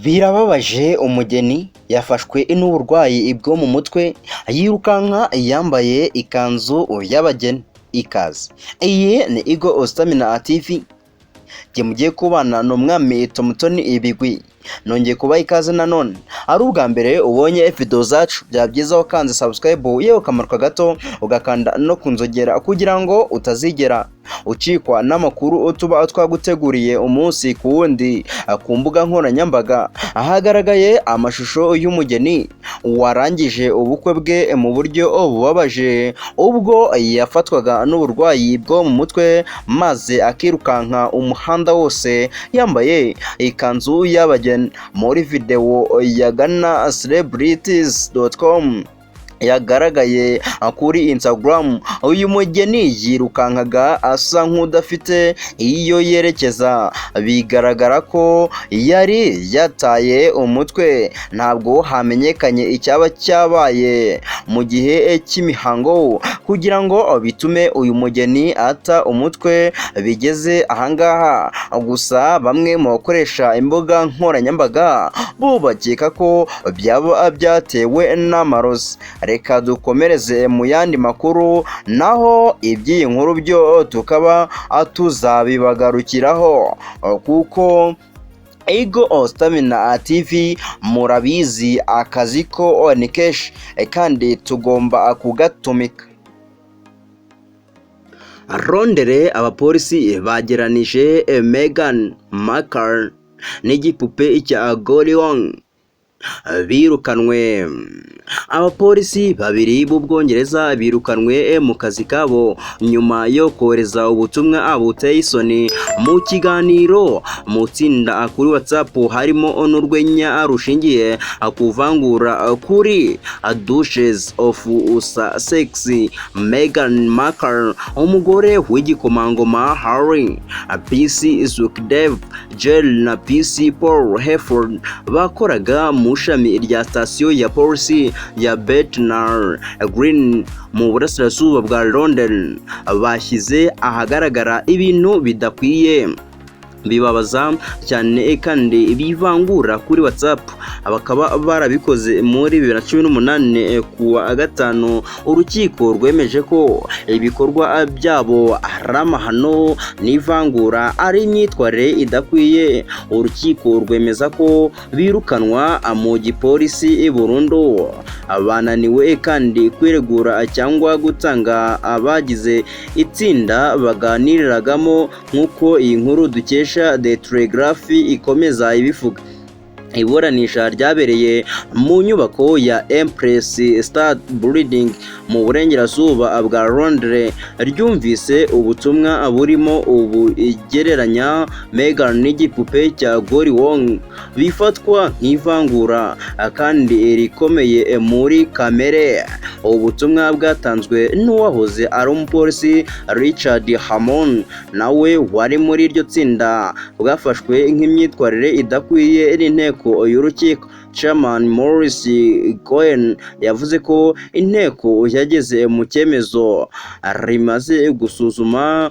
Birababaje, umugeni yafashwe n'uburwayi bwo mu mutwe yirukanka yambaye ikanzu y'abageni. Ikaze, iyi ni Igo Stamina TV, jye mugiye kubana n'umwami Tomutoni ibigwi. Nongeye kubaha ikaze nanone, ari ubwa mbere ubonye video zacu byaba byiza wakanze subscribe yewe ukamanuka gato ugakanda no kunzogera kugira ngo utazigera ucikwa n'amakuru tuba twaguteguriye umunsi ku wundi. Ku mbuga nkoranyambaga ahagaragaye amashusho y'umugeni warangije ubukwe bwe mu buryo bubabaje, ubwo yafatwaga n'uburwayi bwo mu mutwe maze akirukanka umuhanda wose yambaye ikanzu y'abageni. Muri video ya celebrities.com yagaragaye kuri Instagram, uyu mugeni yirukankaga asa nk'udafite iyo yerekeza, bigaragara ko yari yataye umutwe. Ntabwo hamenyekanye icyaba cyabaye mu gihe cy'imihango kugira ngo bitume uyu mugeni ata umutwe bigeze ahangaha. Gusa bamwe mu bakoresha imbuga nkoranyambaga bo bakeka ko byaba byatewe n'amarozi. Reka dukomereze mu yandi makuru, naho iby'iyi nkuru byo tukaba tuzabibagarukiraho kuko Igo Stamina TV murabizi akazi ko ni kenshi kandi tugomba kugatumika. Rondere, abapolisi bageranije Meghan Markle n'igipupe cya Gorion birukanwe. Abapolisi babiri b'Ubwongereza birukanwe mu kazi kabo nyuma yo kohereza ubutumwa buteye isoni mu kiganiro mu tsinda kuri WhatsApp, harimo n'urwenya rushingiye ku kuvangura kuri Duchess of Sussex Meghan Markle, umugore w'igikomangoma Harry, PC Zuckdave Jell na PC Paul Heford bakoraga mu ishami rya sitasiyo ya polisi ya Bethnal Green mu burasirazuba bwa London. Bashyize ahagaragara ibintu bidakwiye bibabaza cyane kandi bivangura kuri WhatsApp. Bakaba barabikoze muri 2018 kuwa gatanu. Urukiko rwemeje ko ibikorwa byabo ari amahano n'ivangura, ari imyitwarire idakwiye. Urukiko rwemeza ko birukanwa mu gipolisi burundu, abananiwe kandi kwiregura cyangwa gutanga abagize itsinda baganiriragamo, nk'uko iyi nkuru dukesha The Telegraph ikomeza ibivuga. Iburanisha ryabereye mu nyubako ya Empress State Building mu burengerazuba bwa Londres. Ryumvise ubutumwa burimo ubugereranya Meghan n'igipupe cya Gorion bifatwa nk'ivangura kandi rikomeye muri kamere. Ubutumwa bwatanzwe n'uwahoze ari umupolisi Richard Hammond, nawe wari muri iryo tsinda, bwafashwe nk'imyitwarire idakwiye n'inteko y'urukiko. Chairman Maurice Cohen yavuze ko inteko yageze mu cyemezo rimaze gusuzuma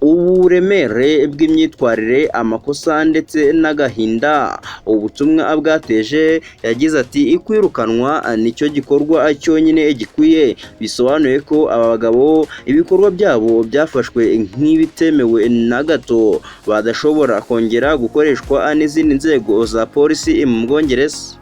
uburemere bw'imyitwarire, amakosa ndetse n'agahinda ubutumwa bwateje. Yagize ati, kwirukanwa nicyo gikorwa cyonyine gikwiye. Bisobanuye ko aba bagabo ibikorwa byabo byafashwe nk'ibitemewe na gato, badashobora kongera gukoreshwa n'izindi nzego za polisi mu Bwongereza.